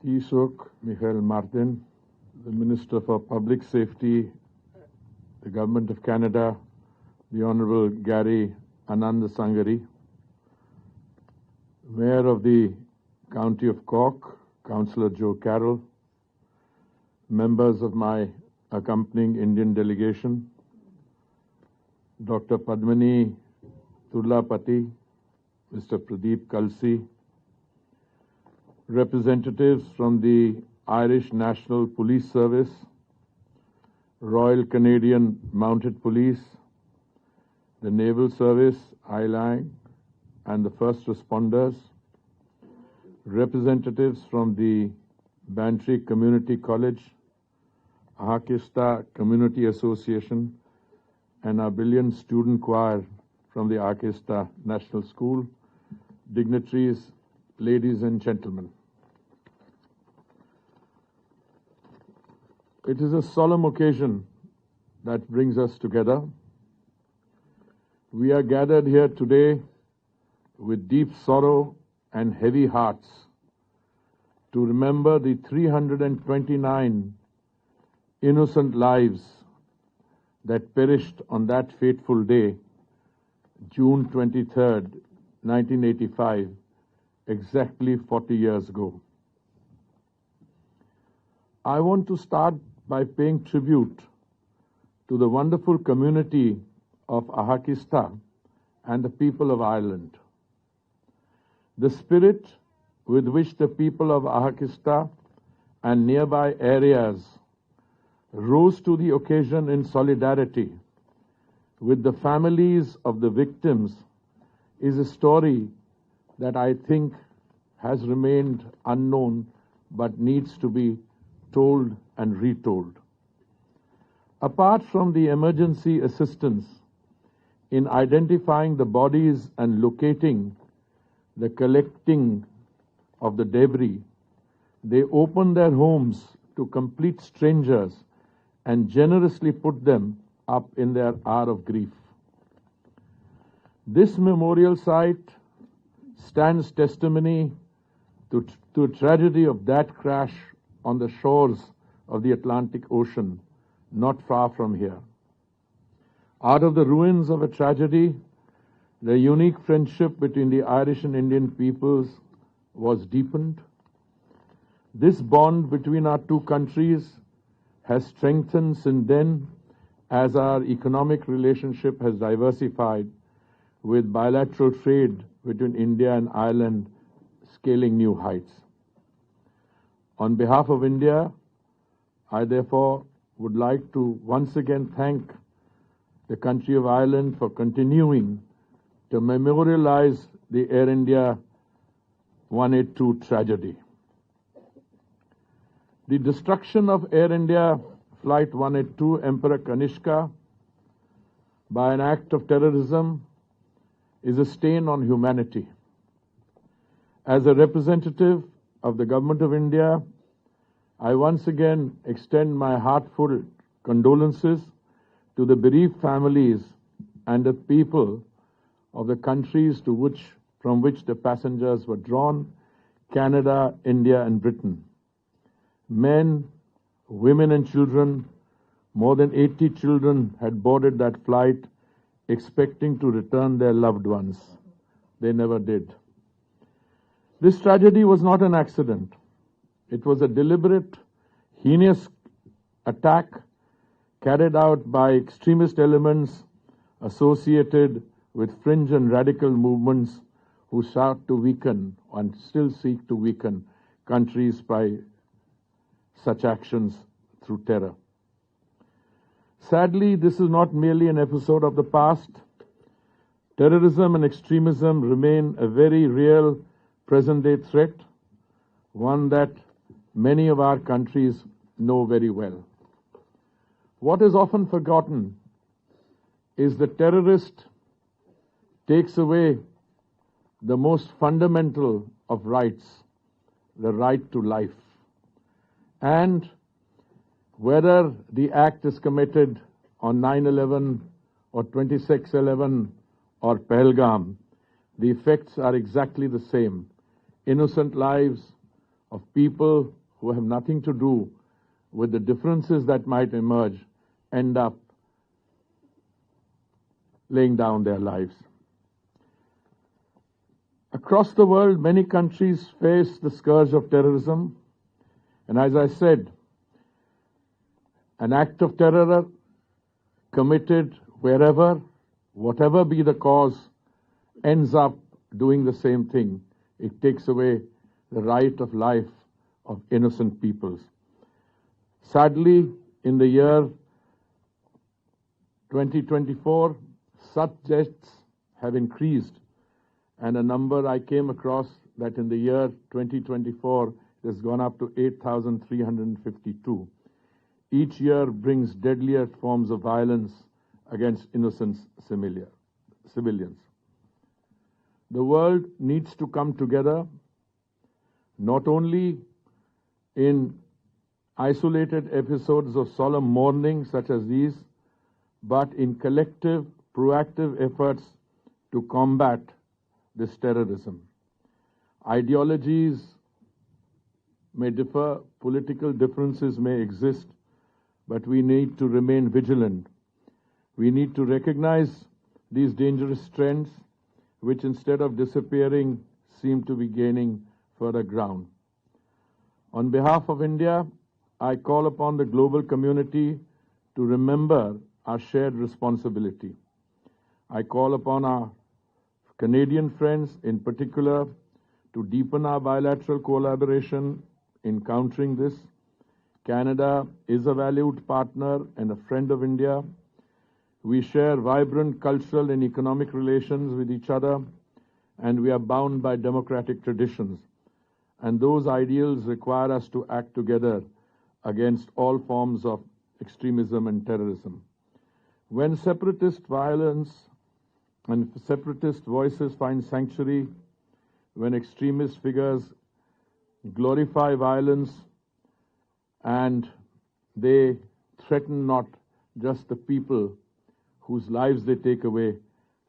Taoiseach Michael Martin, the Minister for Public Safety, the Government of Canada, the Honourable Gary Anand Sangari, Mayor of the County of Cork, Councillor Joe Carroll, members of my accompanying Indian delegation, Dr. Padmini Turlapati, Mr. Pradeep Kalsi, representatives from the Irish National Police Service, Royal Canadian Mounted Police, the Naval Service, ILAG, and the first responders, representatives from the Bantry Community College, Ahakista Community Association, and our brilliant student choir from the Ahakista National School, dignitaries, ladies and gentlemen. It is a solemn occasion that brings us together. We are gathered here today with deep sorrow and heavy hearts to remember the 329 innocent lives that perished on that fateful day, June 23rd, 1985, exactly 40 years ago. I want to start by paying tribute to the wonderful community of Ahakista and the people of Ireland. The spirit with which the people of Ahakista and nearby areas rose to the occasion in solidarity with the families of the victims is a story that I think has remained unknown but needs to be told and retold. Apart from the emergency assistance in identifying the bodies and locating the collecting of the debris, they opened their homes to complete strangers and generously put them up in their hour of grief. This memorial site stands testimony to a tragedy of that crash on the shores of the Atlantic Ocean, not far from here. Out of the ruins of a tragedy, the unique friendship between the Irish and Indian peoples was deepened. This bond between our two countries has strengthened since then as our economic relationship has diversified, with bilateral trade between India and Ireland scaling new heights. On behalf of India, I therefore would like to once again thank the country of Ireland for continuing to memorialize the Air India 182 tragedy. The destruction of Air India Flight 182 Emperor Kanishka by an act of terrorism is a stain on humanity. As a representative of the Government of India, I once again extend my heartfelt condolences to the bereaved families and the people of the countries from which the passengers were drawn, Canada, India, and Britain. Men, women, and children, more than 80 children had boarded that flight expecting to return their loved ones. They never did. This tragedy was not an accident. It was a deliberate, heinous attack carried out by extremist elements associated with fringe and radical movements who sought to weaken and still seek to weaken countries by such actions through terror. Sadly, this is not merely an episode of the past. Terrorism and extremism remain a very real present-day threat, one that many of our countries know very well. What is often forgotten is the terrorist takes away the most fundamental of rights, the right to life. And whether the act is committed on 9/11 or 26/11 or Pahalgam, the effects are exactly the same. Innocent lives of people who have nothing to do with the differences that might emerge end up laying down their lives. Across the world, many countries face the scourge of terrorism, and as I said, an act of terror committed wherever, whatever be the cause, ends up doing the same thing. It takes away the right of life of innocent peoples. Sadly, in the year 2024, such deaths have increased, and a number I came across that in the year 2024 it has gone up to 8,352. Each year brings deadlier forms of violence against innocent civilians. The world needs to come together, not only in isolated episodes of solemn mourning such as these, but in collective, proactive efforts to combat this terrorism. Ideologies may differ, political differences may exist, but we need to remain vigilant. We need to recognize these dangerous trends, which instead of disappearing, seem to be gaining further ground. On behalf of India, I call upon the global community to remember our shared responsibility. I call upon our Canadian friends in particular to deepen our bilateral collaboration in countering this. Canada is a valued partner and a friend of India. We share vibrant cultural and economic relations with each other, and we are bound by democratic traditions. And those ideals require us to act together against all forms of extremism and terrorism. When separatist violence and separatist voices find sanctuary, when extremist figures glorify violence and they threaten not just the people whose lives they take away,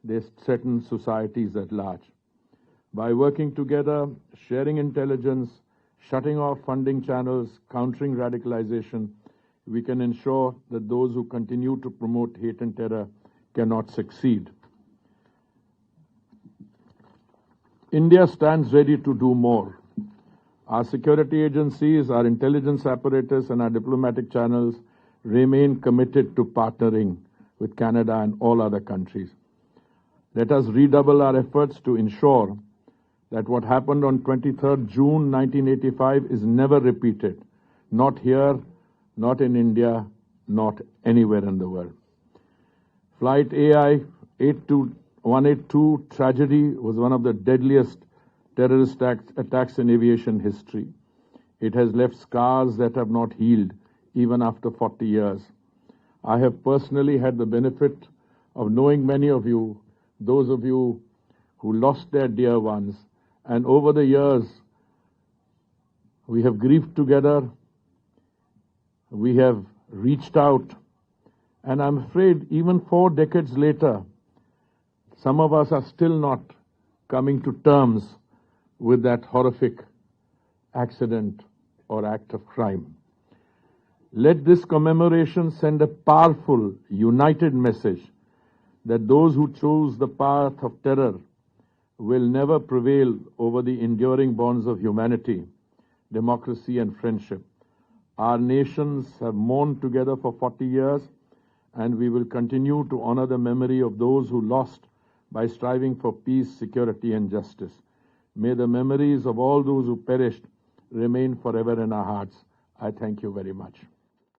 they threaten societies at large. By working together, sharing intelligence, shutting off funding channels, countering radicalization, we can ensure that those who continue to promote hate and terror cannot succeed. India stands ready to do more. Our security agencies, our intelligence apparatus, and our diplomatic channels remain committed to partnering with Canada and all other countries. Let us redouble our efforts to ensure that what happened on 23rd June 1985 is never repeated, not here, not in India, not anywhere in the world. Flight AI 182 tragedy was one of the deadliest terrorist attacks in aviation history. It has left scars that have not healed even after 40 years. I have personally had the benefit of knowing many of you, those of you who lost their dear ones, and over the years we have grieved together, we have reached out, and I'm afraid even 4 decades later, some of us are still not coming to terms with that horrific accident or act of crime. Let this commemoration send a powerful, united message that those who chose the path of terror will never prevail over the enduring bonds of humanity, democracy, and friendship. Our nations have mourned together for 40 years, and we will continue to honor the memory of those who lost by striving for peace, security, and justice. May the memories of all those who perished remain forever in our hearts. I thank you very much.